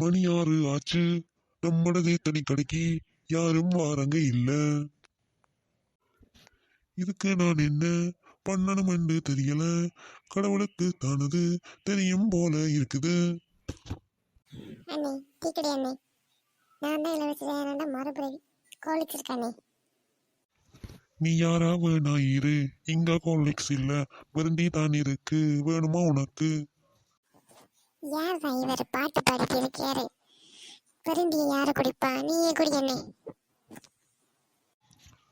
மணி 6 ஆச்சு. நம்மடதே தனி கடைக்கு யாரும் வாரங்க இல்ல. இதுக்கு நான் என்ன பண்ணணும் என்று தெரியல. கடவுளுக்கு தானது தெரியும் போல இருக்குது. அண்ணே டீக்கடி அண்ணே, நான் தான் இளவரசி மறுபடி கோழிச்சிருக்கண்ணே. நீ யாரா வேணா இரு, இங்க காலிக்ஸ் இல்ல, விருந்தி தான் இருக்கு. வேணுமா உனக்கு? யார் தான் இவர் பாட்டு பாடிட்டு இருக்காரு? விருந்திய யார குடிப்பா? நீயே குடி அண்ணே.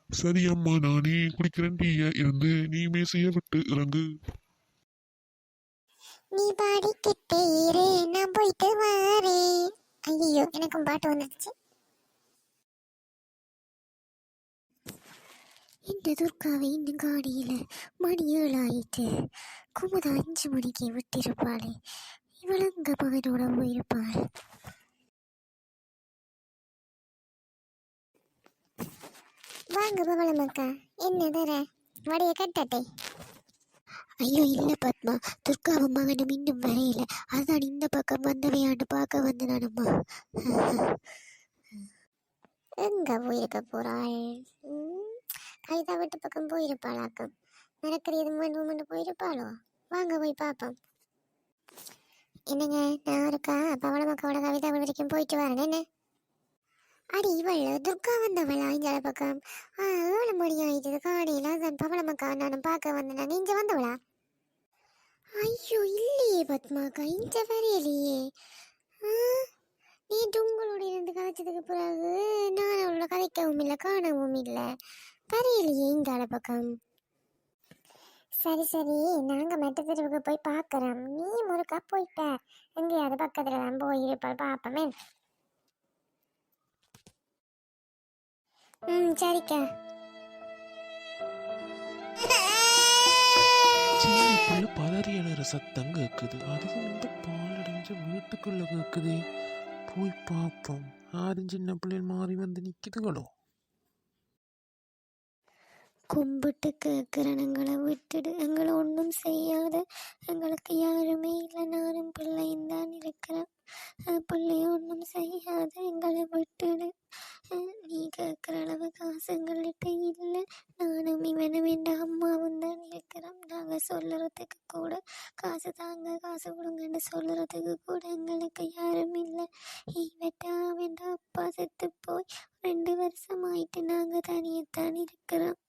சரி அம்மா, நானே குடிக்கிறேன். டீய இருந்து நீ மேசைய விட்டு இறங்கு. நீ பாடிக்கிட்டே இரு, நான் போயிட்டு வாரேன். ஐயோ, எனக்கும் பாட்டு வந்துடுச்சு. இந்த துர்காவை இன்னும் காடியில் மணி 7 ஆயிட்டு. குமுதா 5 மணிக்கு விட்டிருப்பாளே, இவளங்க மகனோட போயிருப்பாள். வாங்க பவளமக்கா, என்ன தர வடைய கட்டட்டை? ஐயோ இல்லை பத்மா, துர்காவும் மகனும் இன்னும் வரையில. அதுதான் இந்த பக்கம் வந்தவையாண்டு பார்க்க வந்து நானும்மா. எங்க போயிருக்க போறாள்? கைதா வீட்டு பக்கம் போயிருப்பாளாக்கும். நடக்கிறது வேண்டுமென்று போயிருப்பாளோ? வாங்க போய் பார்ப்போம். என்னங்க, நான் இருக்கா பவளமக்காவோட கவிதா வரைக்கும் போயிட்டு வரேன். என்ன அடி இவள் துர்கா வந்தவளா? இந்த பக்கம் 7 மணி ஆயிடுது காலையில. அதான் பவளமக்கா நானும் பார்க்க வந்தேன். நீங்க வந்தவளா? ஐயோ இல்லையே பத்மாக்கா, இந்த வரையிலையே. நேற்று உங்களோட இருந்து கதைச்சதுக்கு பிறகு நான் அவளோட கதைக்கவும் இல்லை, காணவும் இல்லை. வரையிலையே இந்த பக்கம். சரி சரி, நாங்க மெட்ட தெருவுக்கு போய் பார்க்குறோம். நீ முறுக்கா போயிட்ட எங்கேயாவது பக்கத்துல தான் போயிருப்பாள், பார்ப்போமே. சரிக்கா. பதறி எழுற சத்தம் கேக்குது. அதுவும் இந்த பாலடைஞ்ச வீட்டுக்குள்ள கேக்குது. போய் பார்ப்போம். யாரும் சின்ன பிள்ளைகள் மாறி வந்து நிக்குதுகளோ? கும்பிட்டு கேட்குறனங்களை விட்டுடு, எங்களை ஒன்றும் செய்யாத. எங்களுக்கு யாருமே இல்லை, நானும் பிள்ளையும் தான் இருக்கிறேன். பிள்ளைய ஒன்றும் செய்யாத, எங்களை விட்டுடு. நீ கேட்குற அளவு காசு எங்கள்கிட்ட இல்லை. நானும் இவனும் என்ற அம்மாவும் தான் இருக்கிறோம். நாங்கள் சொல்லுறதுக்கு கூட காசு தாங்க, காசு கொடுங்கன்னு சொல்லுறதுக்கு கூட எங்களுக்கு யாரும் இல்லை. இவன் அப்பா செத்து போய் 2 வருஷம் ஆயிட்டு நாங்கள் தனியத்தான் இருக்கிறோம்.